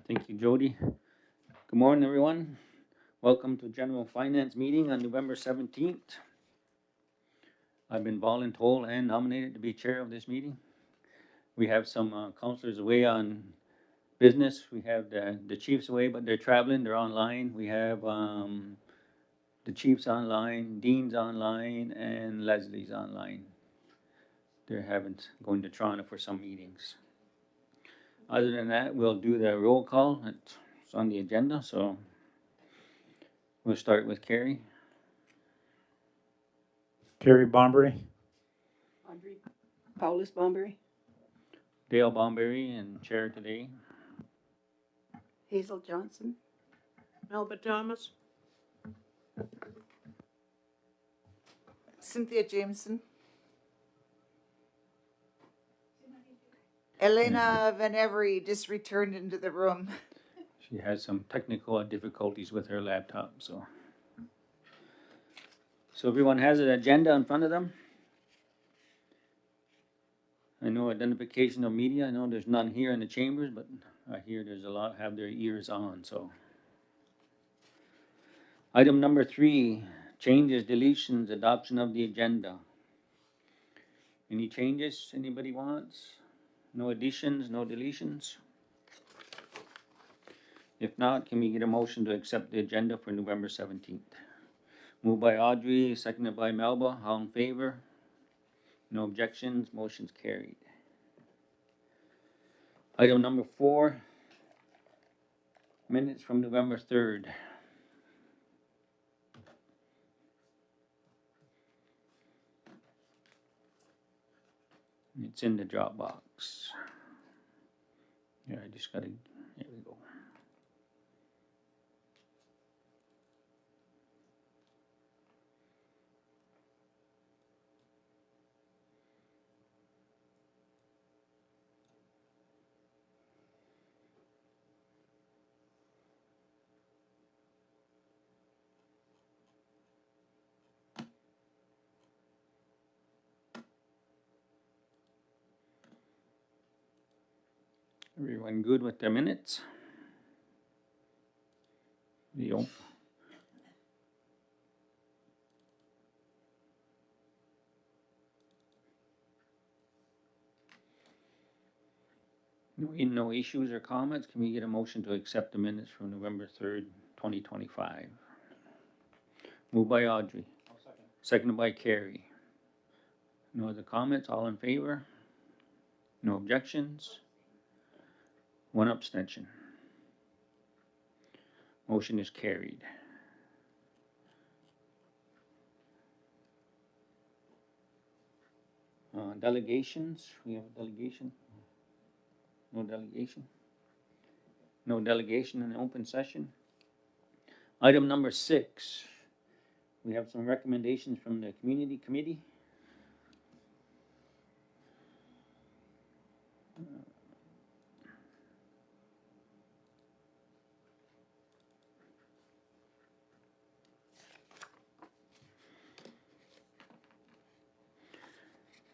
Thank you, Jody. Good morning, everyone. Welcome to General Finance Meeting on November 17th. I've been voluntold and nominated to be chair of this meeting. We have some counselors away on business. We have the chiefs away, but they're traveling, they're online. We have the chiefs online, Dean's online, and Leslie's online. They're going to Toronto for some meetings. Other than that, we'll do the roll call. It's on the agenda, so we'll start with Carrie. Carrie Bombery. Audrey Paulus Bombery. Dale Bomberry and chair today. Hazel Johnson. Melba Thomas. Cynthia Jameson. Elena Van Every just returned into the room. She has some technical difficulties with her laptop, so everyone has an agenda in front of them. I know identification of media. I know there's none here in the chambers, but I hear there's a lot have their ears on, so. Item number 3, changes, deletions, adoption of the agenda. Any changes anybody wants? No additions, no deletions? If not, can we get a motion to accept the agenda for November 17th? Moved by Audrey, seconded by Melba. All in favor? No objections, motion's carried. Item number 4, minutes from November 3rd. It's in the Dropbox. Yeah, I just gotta, there we go. Everyone good with their minutes? Leo? No issues or comments? Can we get a motion to accept the minutes from November 3rd, 2025? Moved by Audrey. Seconded by Carrie. No other comments? All in favor? No objections? One abstention. Motion is carried. Delegations, we have a delegation? No delegation? No delegation in the open session. Item number 6, we have some recommendations from the community committee.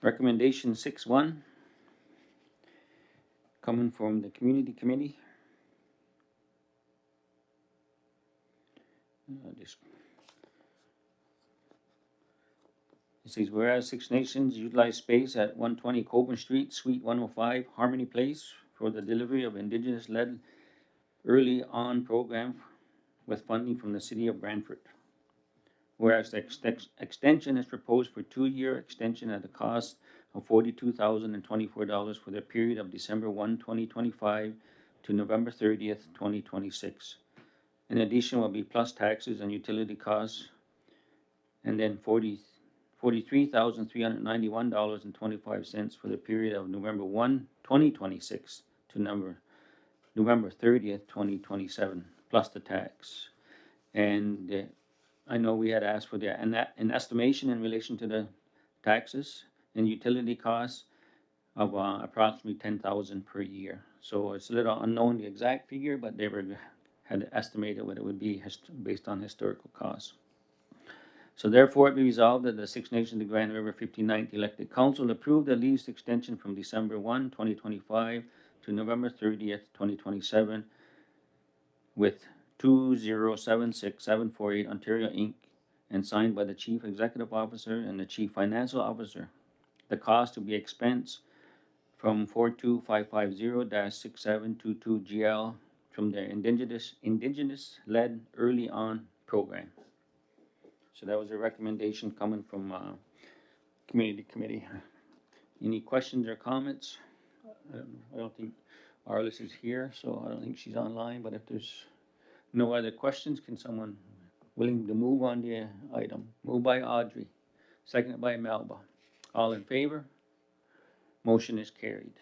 Recommendation 6.1, coming from the community committee. It says, whereas Six Nations utilize space at 120 Coburn Street, Suite 105, Harmony Place, for the delivery of Indigenous-led early on program with funding from the city of Brantford. Whereas the extension is proposed for 2-year extension at a cost of $42,024 for the period of December 1, 2025 to November 30th, 2026. In addition will be plus taxes and utility costs, and then $43,391.25 for the period of November 1, 2026 to November 30th, 2027, plus the tax. And I know we had asked for an estimation in relation to the taxes and utility costs of approximately $10,000 per year. So it's a little unknown the exact figure, but they had estimated what it would be based on historical costs. So therefore it be resolved that the Six Nations of the Grand River 59th elected council approve the lease extension from December 1, 2025 to November 30th, 2027 with 2076748 Ontario Inc. and signed by the Chief Executive Officer and the Chief Financial Officer. The cost to be expensed from 42550-6722 GL from the Indigenous-led Early On Program. So that was a recommendation coming from Community Committee. Any questions or comments? I don't think Arliss is here, so I don't think she's online, but if there's no other questions, can someone willing to move on the item? Moved by Audrey, seconded by Melba. All in favor? Motion is carried.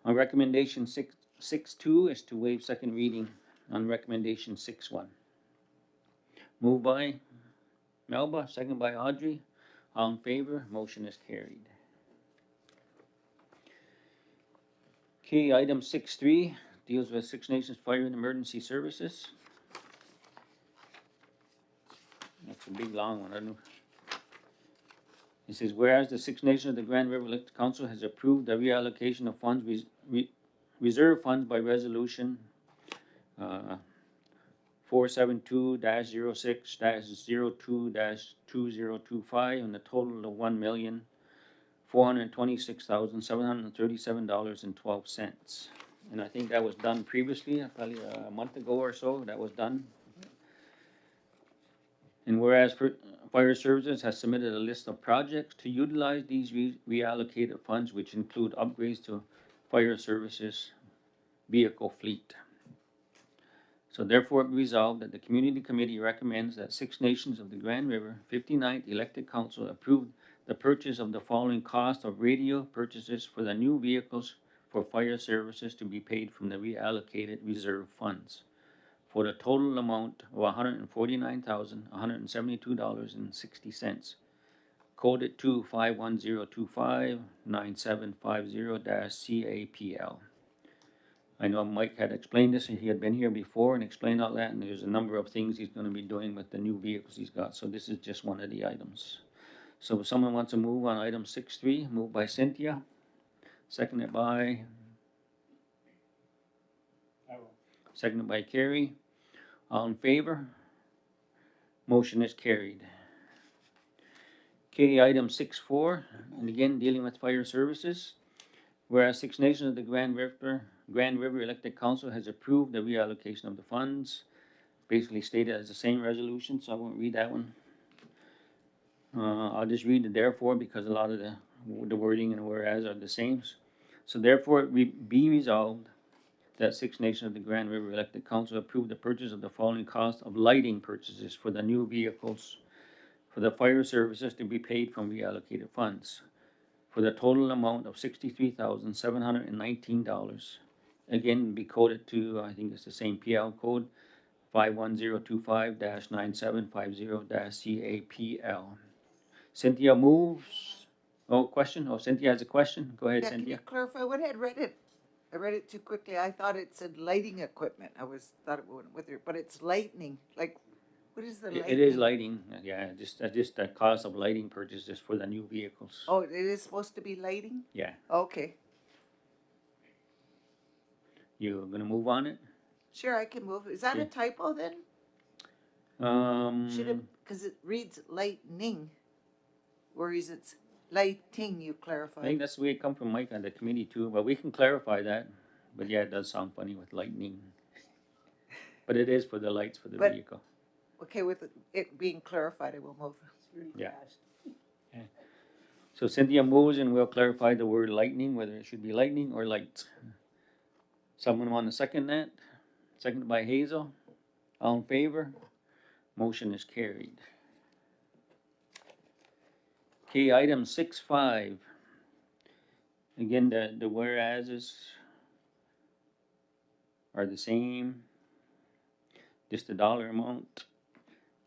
On recommendation 6.2 is to waive second reading on recommendation 6.1. Moved by Melba, seconded by Audrey. All in favor? Motion is carried. Okay, item 6.3 deals with Six Nations Fire and Emergency Services. That's a big long one, I don't know. It says, whereas the Six Nations of the Grand River Elected Council has approved the reallocation of funds, reserve funds by resolution 472-06-02-2025 in the total of $1,426,737.12. And I think that was done previously, probably a month ago or so, that was done. And whereas Fire Services has submitted a list of projects to utilize these reallocated funds, which include upgrades to Fire Services vehicle fleet. So therefore it be resolved that the Community Committee recommends that Six Nations of the Grand River 59th Elected Council approve the purchase of the following cost of radio purchases for the new vehicles for Fire Services to be paid from the reallocated reserve funds, for the total amount of $149,172.60, coded to 51025-9750-CAPL. I know Mike had explained this, and he had been here before and explained all that, and there's a number of things he's gonna be doing with the new vehicles he's got, so this is just one of the items. So if someone wants to move on item 6.3, moved by Cynthia, seconded by Carrie. All in favor? Motion is carried. Okay, item 6.4, and again dealing with Fire Services. Whereas Six Nations of the Grand River Elected Council has approved the reallocation of the funds, basically stated as the same resolution, so I won't read that one. I'll just read the therefore because a lot of the wording and whereas are the same. So therefore it be resolved that Six Nations of the Grand River Elected Council approve the purchase of the following cost of lighting purchases for the new vehicles for the Fire Services to be paid from reallocated funds, for the total amount of $63,719. Again, be coded to, I think it's the same PL code, 51025-9750-CAPL. Cynthia moves. Oh, question? Oh, Cynthia has a question? Go ahead, Yeah, can you Cynthia. clarify what I had read it? I read it too quickly. I thought it said lighting equipment. Thought it went with it, but it's lightning. Like, what is the lightning? It is lighting, yeah, just the cost of lighting purchases for the new vehicles. Oh, it is supposed to be lighting? Yeah, Okay. you gonna move on it? Sure, I can move. Is that a Okay. typo then? Should it, because it reads lightning, whereas it's lighting, you I clarify. think that's the way it come from Mike on the committee too, but we can clarify that. But yeah, it does sound funny with lightning. But it is for the lights for the But- vehicle. Okay, with it being clarified, I will move. It's really Yeah. fast. So Cynthia moves and we'll clarify the word lightning, whether it should be lightning or lights. Someone want to second that? Seconded by Hazel. All in favor? Motion is carried. Okay, item 6.5. Again, the whereases are the same, just the dollar amount.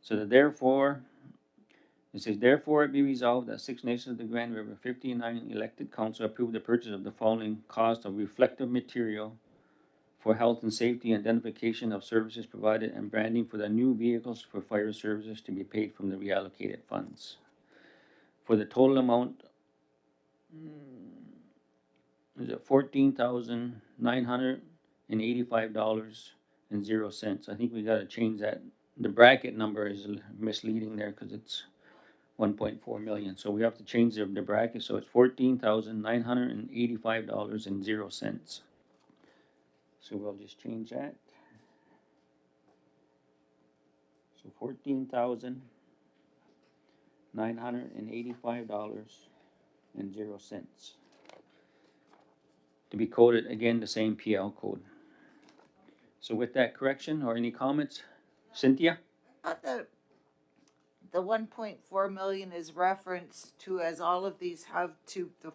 So the therefore, it says, therefore it be resolved that Six Nations of the Grand River 59 Elected Council approve the purchase of the following cost of reflective material for health and safety, identification of services provided, and branding for the new vehicles for Fire Services to be paid from the reallocated funds, for the total amount, is it $14,900 $1,985.00. I think we gotta change that. The bracket number is misleading there, cause it's 1.4 million, so we have to change the bracket, so it's $14,985.00. So we'll just change that. So $14,985.00. To be coded again the same PL code. So with that correction, or any comments, Cynthia? I thought the 1.4 million is referenced to, as all of these have, to the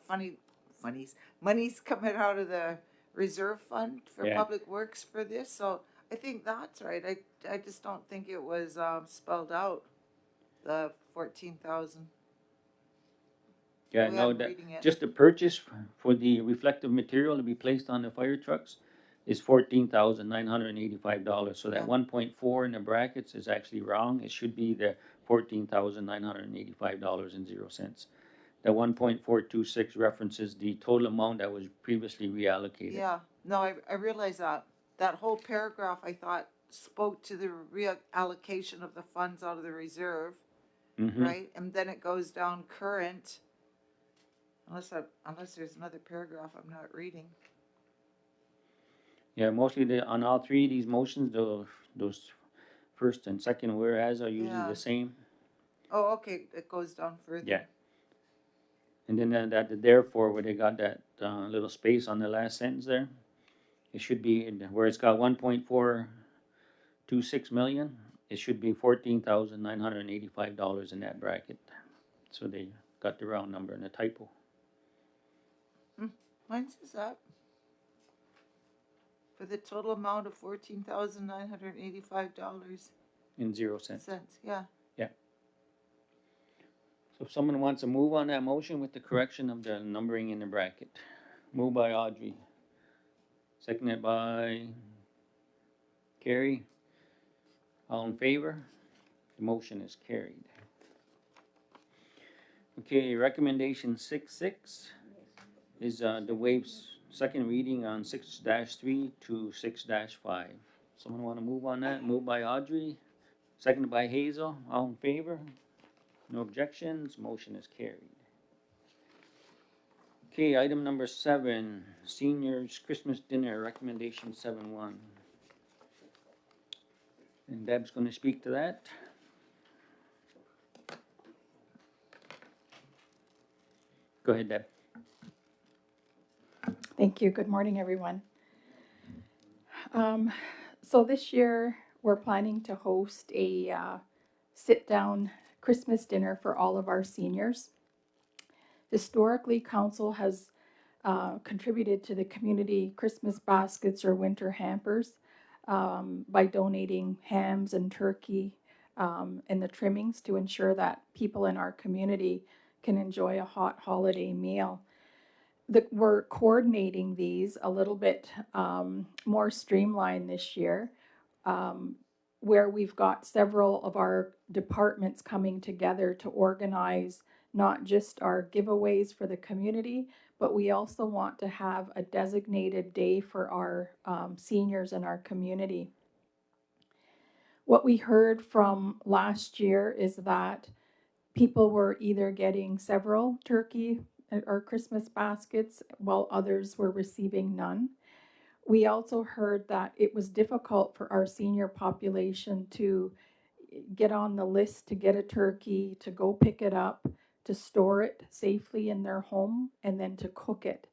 money's coming out of the reserve fund for Yeah. public works for this, so I think that's right. I just don't think it was spelled out, the 14,000. Yeah, The way no, I'm that, reading it. just the purchase for the reflective material to be placed on the fire trucks is $14,985. So that Yeah. 1.4 in the brackets is actually wrong. It should be the $14,985.00. The 1.426 references the total amount that was previously reallocated. Yeah, no, I realize that. That whole paragraph, I thought, spoke to the reallocation of the funds out of the reserve, Mhm. right? And then it goes down current, unless there's another paragraph I'm not reading. Yeah, mostly on all three of these motions, those first and second whereas are usually Yeah. the same. Oh, okay, it goes down further. Yeah. And then that therefore, where they got that little space on the last sentence there, it should be where it's got 1.426 million. It should be $14,985 in that bracket. So they got the round number and a typo. Mine says that. For the total amount of $14,985. In 0 cents. Yeah. So if someone wants to move on that motion with the correction of the numbering in the bracket, moved by Audrey, seconded by Carrie. All in favor? The motion is carried. Okay, recommendation 6.6 is the waives second reading on 6-3 to 6-5. Someone want to move on that? Moved by Audrey, seconded by Hazel. All in favor? No objections. Motion is carried. Okay, item number 7, seniors Christmas dinner, recommendation 7.1. And Deb's going to speak to that. Go ahead, Deb. Thank you. Good morning, everyone. So this year, we're planning to host a sit-down Christmas dinner for all of our seniors. Historically, council has contributed to the community Christmas baskets or winter hampers by donating hams and turkey and the trimmings to ensure that people in our community can enjoy a hot holiday meal. We're coordinating these a little bit more streamlined this year, where we've got several of our departments coming together to organize not just our giveaways for the community, but we also want to have a designated day for our seniors in our community. What we heard from last year is that people were either getting several turkey or Christmas baskets while others were receiving none. We also heard that it was difficult for our senior population to get on the list to get a turkey, to go pick it up, to store it safely in their home, and then to cook it.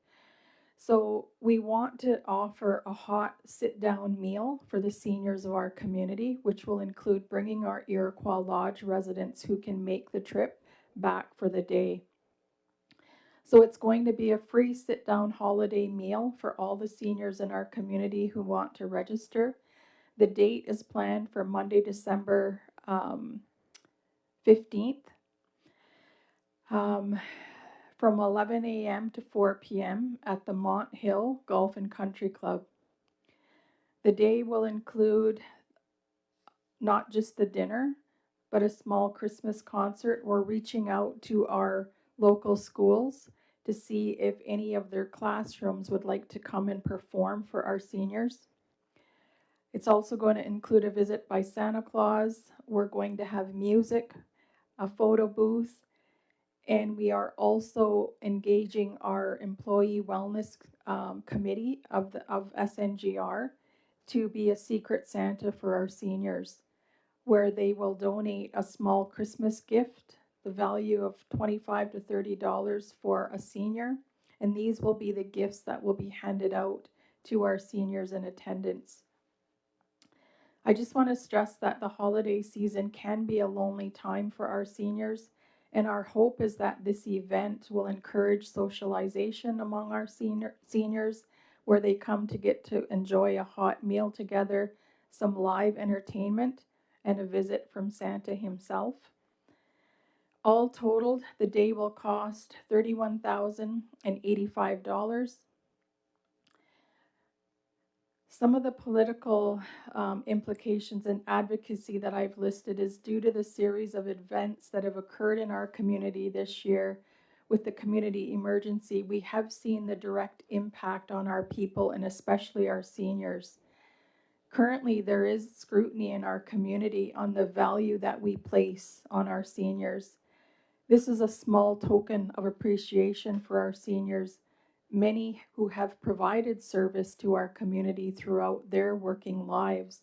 So we want to offer a hot sit-down meal for the seniors of our community, which will include bringing our Iroquois Lodge residents who can make the trip back for the day. So it's going to be a free sit-down holiday meal for all the seniors in our community who want to register. The date is planned for Monday, December 15th. From 11 a.m. to 4 p.m. at the Mont Hill Golf and Country Club. The day will include not just the dinner, but a small Christmas concert. We're reaching out to our local schools to see if any of their classrooms would like to come and perform for our seniors. It's also going to include a visit by Santa Claus. We're going to have music, a photo booth, and we are also engaging our employee wellness committee of SNGR to be a secret Santa for our seniors, where they will donate a small Christmas gift, the value of $25 to $30 for a senior, and these will be the gifts that will be handed out to our seniors in attendance. I just want to stress that the holiday season can be a lonely time for our seniors, and our hope is that this event will encourage socialization among our seniors, where they come to get to enjoy a hot meal together, some live entertainment, and a visit from Santa himself. All totaled, the day will cost $31,085. Some of the political implications and advocacy that I've listed is due to the series of events that have occurred in our community this year. With the community emergency, we have seen the direct impact on our people and especially our seniors. Currently, there is scrutiny in our community on the value that we place on our seniors. This is a small token of appreciation for our seniors, many who have provided service to our community throughout their working lives.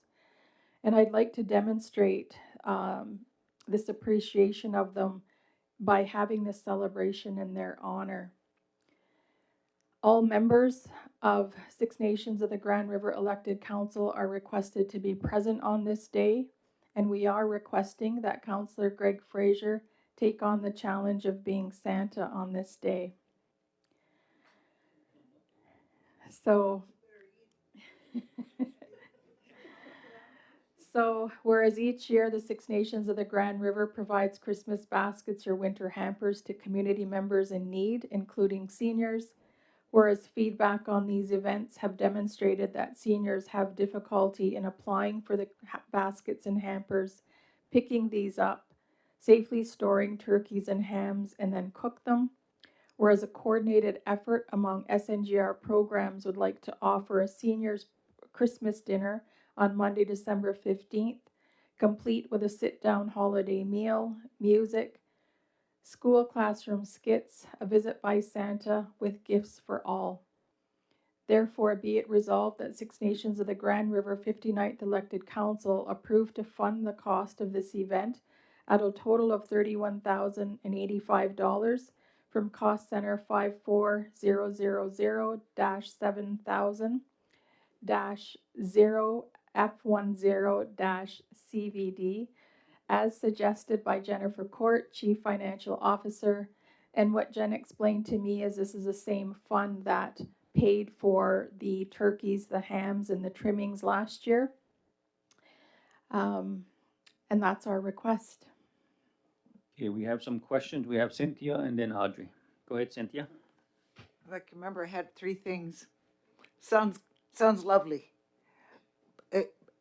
And I'd like to demonstrate this appreciation of them by having this celebration in their honor. All members of Six Nations of the Grand River Elected Council are requested to be present on this day, and we are requesting that Councillor Greg Fraser take on the challenge of being Santa on this day. So, whereas each year the Six Nations of the Grand River provides Christmas baskets or winter hampers to community members in need, including seniors, whereas feedback on these events have demonstrated that seniors have difficulty in applying for the baskets and hampers, picking these up, safely storing turkeys and hams, and then cook them, whereas a coordinated effort among SNGR programs would like to offer a seniors Christmas dinner on Monday, December 15th, complete with a sit-down holiday meal, music, school classroom skits, a visit by Santa with gifts for all. Therefore, be it resolved that Six Nations of the Grand River 59th Elected Council approve to fund the cost of this event at a total of $31,085 from Cost Center 54000-7000-0F10-CVD as suggested by Jennifer Court, Chief Financial Officer. And what Jen explained to me is this is the same fund that paid for the turkeys, the hams, and the trimmings last year. And that's our request. Okay, we have some questions. We have Cynthia and then Audrey. Go ahead, Cynthia. I can remember I had three things. Sounds lovely.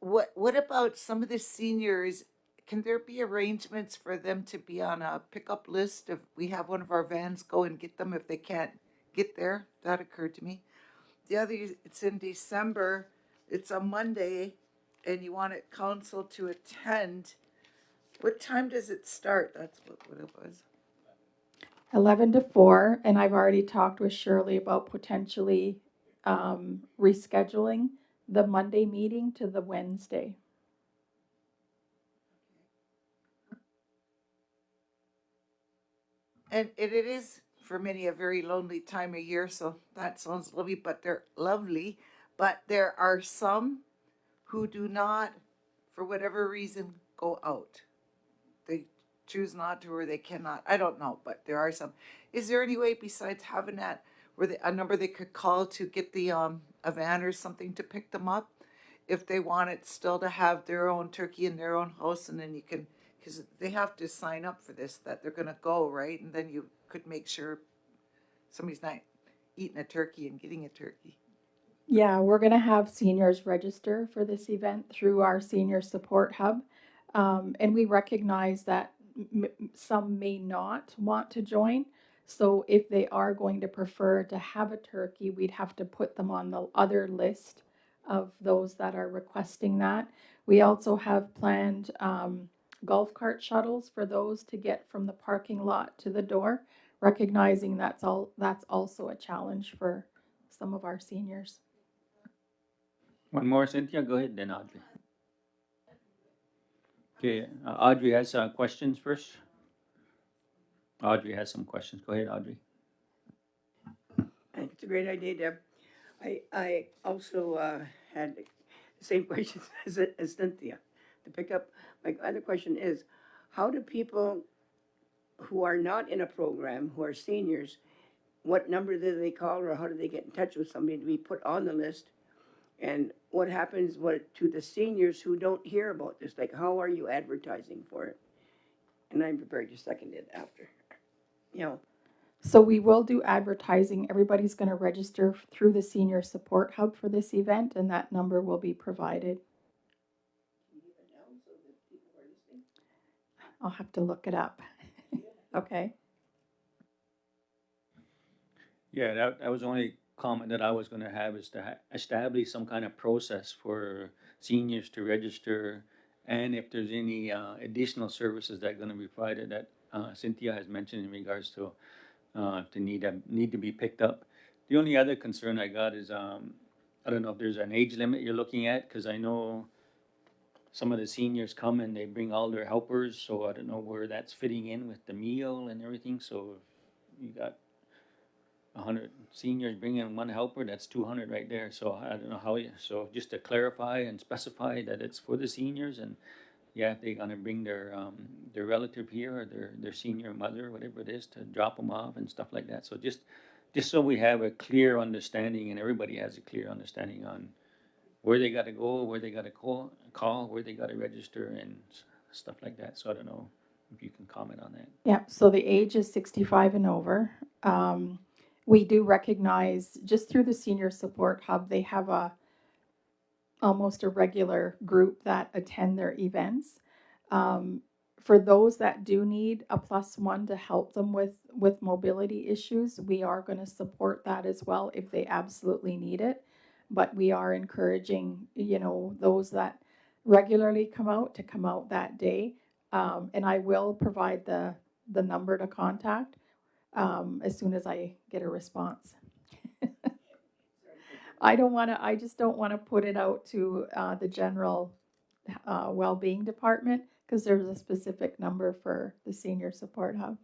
What about some of the seniors? Can there be arrangements for them to be on a pickup list if we have one of our vans go and get them if they can't get there? That occurred to me. The other, it's in December. It's a Monday, and you want council to attend. What time does it start? That's what it was. 11 to 4, and I've already talked with Shirley about potentially rescheduling the Monday meeting to the Wednesday. And it is for many a very lonely time of year, so that sounds lovely. But there are some who do not, for whatever reason, go out. They choose not to, or they cannot. I don't know, but there are some. Is there any way besides having that where a number they could call to get the a van or something to pick them up, if they want it still to have their own turkey in their own house, and then you can, because they have to sign up for this that they're going to go, right? And then you could make sure somebody's not eating a turkey and getting a turkey. Yeah, we're going to have seniors register for this event through our senior support hub. And we recognize that some may not want to join. So if they are going to prefer to have a turkey, we'd have to put them on the other list of those that are requesting that. We also have planned golf cart shuttles for those to get from the parking lot to the door, recognizing that's also a challenge for some of our seniors. One more, Cynthia, go ahead then, Audrey. Okay, Audrey has questions first. Audrey has some questions. Go ahead, Audrey. It's a great idea, Deb. I also had the same questions as Cynthia. To pick up, my other question is, how do people who are not in a program, who are seniors, what number do they call, or how do they get in touch with somebody to be put on the list? And what happens to the seniors who don't hear about this? Like, how are you advertising for it? And I'm prepared to second it after. You know, So we will do advertising. Everybody's going to register through the Senior Support Hub for this event, and that number will be provided. I'll have to look it up. Okay. Yeah, that was the only comment that I was gonna have, is to establish some kind of process for seniors to register, and if there's any additional services that are gonna be provided that Cynthia has mentioned in regards to if they need to be picked up. The only other concern I got is I don't know if there's an age limit you're looking at, because I know some of the seniors come and they bring all their helpers, so I don't know where that's fitting in with the meal and everything. So if you got 100 seniors bringing one helper, that's 200 right there. So I don't know how you, so just to clarify and specify that it's for the seniors, and yeah, if they're gonna bring their relative here, or their senior mother, whatever it is, to drop them off and stuff like that. So just so we have a clear understanding, and everybody has a clear understanding on where they gotta go, where they gotta call, where they gotta register, and stuff like that. So I don't know if you can comment on that. Yeah, so the age is 65 and over. We do recognize, just through the Senior Support Hub, they have almost a regular group that attend their events. For those that do need a +1 to help them with mobility issues, we are going to support that as well if they absolutely need it. But we are encouraging, those that regularly come out to come out that day. And I will provide the number to contact as soon as I get a response. I just don't want to put it out to the general well-being department, because there's a specific number for the Senior Support Hub.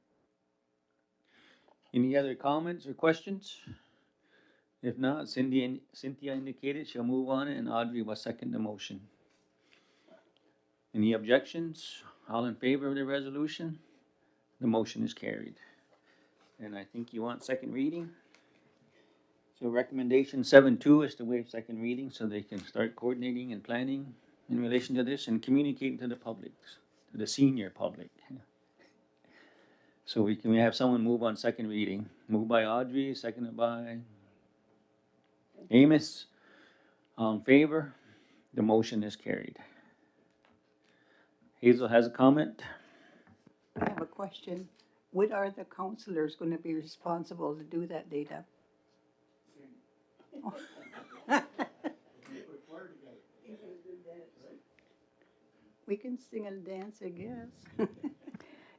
Any other comments or questions? If not, Cynthia indicated she'll move on it, and Audrey will second the motion. Any objections? All in favor of the resolution? The motion is carried. And I think you want second reading? So recommendation 7.2 is to waive second reading so they can start coordinating and planning in relation to this and communicating to the public, to the senior public. So we have someone move on second reading. Moved by Audrey, seconded by Amos. All in favor? The motion is carried. Hazel has a comment. I have a question. What are the counselors going to be responsible to do that data? We can sing and dance, I guess.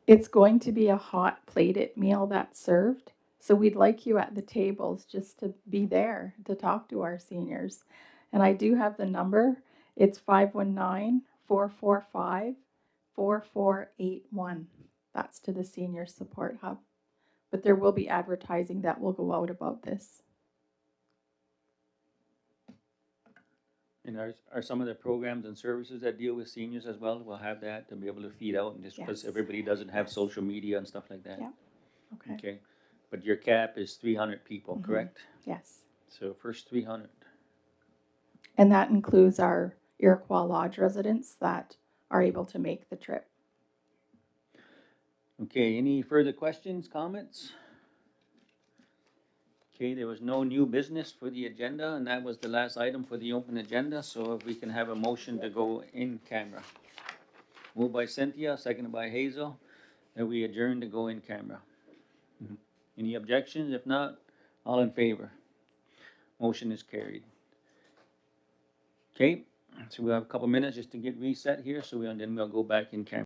It's going to be a hot plated meal that's served. So we'd like you at the tables just to be there to talk to our seniors. And I do have the number. It's 519-445-4481. That's to the Senior Support Hub. But there will be advertising that will go out about this. And are some of the programs and services that deal with seniors as well? We'll have that to be able to feed out, and just because Yes. everybody doesn't have social media and stuff like that. Yeah. Okay. Okay. But your cap is 300 people, correct? Yes. So first 300. And that includes our Iroquois Lodge residents that are able to make the trip. Okay, any further questions, comments? Okay, there was no new business for the agenda, and that was the last item for the open agenda, so if we can have a motion to go in camera. Moved by Cynthia, seconded by Hazel, that we adjourn to go in camera. Any objections? If not, all in favor? Motion is carried. Okay, so we'll have a couple minutes just to get reset here, and then we'll go back in camera.